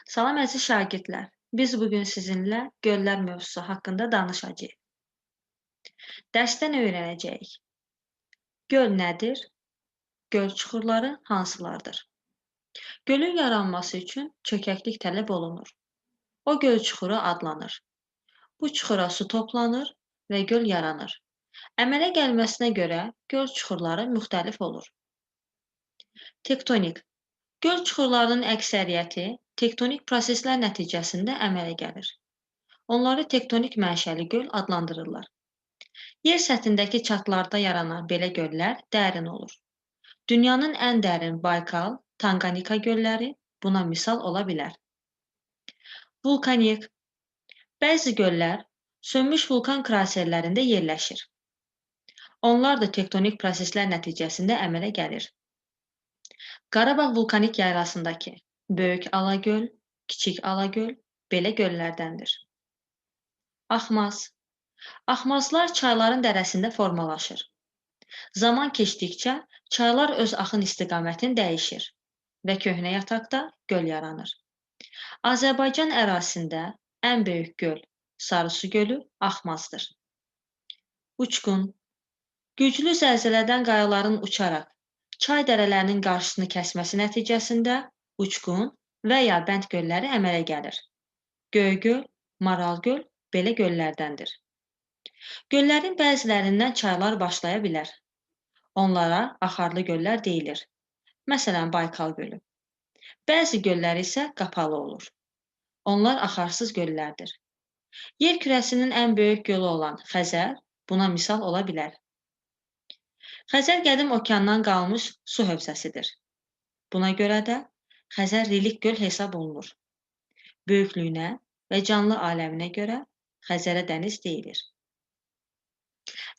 Salam əziz şagirdlər. Biz bugün sizinlə göllər mövzusu haqqında danışacağıq. Dərsdə nə öyrənəcəyik? Göl nədir? Göl çuxurları hansılardır? Gölün yaranması üçün çökəklik tələb olunur. O göl çuxuru adlanır. Bu çuxura su toplanır və göl yaranır. Əmələ gəlməsinə görə göl çuxurları müxtəlif olur. Tektonik. Göl çuxurlarının əksəriyyəti tektonik proseslər nəticəsində əmələ gəlir. Onları tektonik mənşəli göl adlandırırlar. Yer səthindəki çatlarda yaranan belə göllər dərin olur. Dünyanın ən dərin Baykal, Tanqanika gölləri buna misal ola bilər. Vulkanik. Bəzi göllər sönmüş vulkan kraterlərində yerləşir. Onlar da tektonik proseslər nəticəsində əmələ gəlir. Qarabağ vulkanik yaylasındakı Böyük Alagöl, Kiçik Alagöl belə göllərdəndir. Axmaz. Axmazlar çayların dərəsində formalaşır. Zaman keçdikcə çaylar öz axın istiqamətini dəyişir və köhnə yataqda göl yaranır. Azərbaycan ərazisində ən böyük göl Sarısu gölü Axmazdır. Uçqun. Güclü zəlzələdən qayaların uçaraq çay dərələrinin qarşısını kəsməsi nəticəsində uçqun və ya bənd gölləri əmələ gəlir. Göygöl, Maralgöl belə göllərdəndir. Göllərin bəzilərindən çaylar başlaya bilər. Onlara axarlı göllər deyilir. Məsələn, Baykal gölü. Bəzi göllər isə qapalı olur. Onlar axarsız göllərdir. Yer kürəsinin ən böyük gölü olan Xəzər buna misal ola bilər. Xəzər qədim okeandan qalmış su hövzəsidir. Buna görə də Xəzər relikt göl hesab olunur. Böyüklüyünə və canlı aləminə görə Xəzərə dəniz deyilir.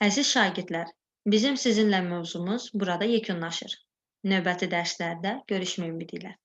Əziz şagirdlər, bizim sizinlə mövzumuz burada yekunlaşır. Növbəti dərslərdə görüşmək ümidi ilə.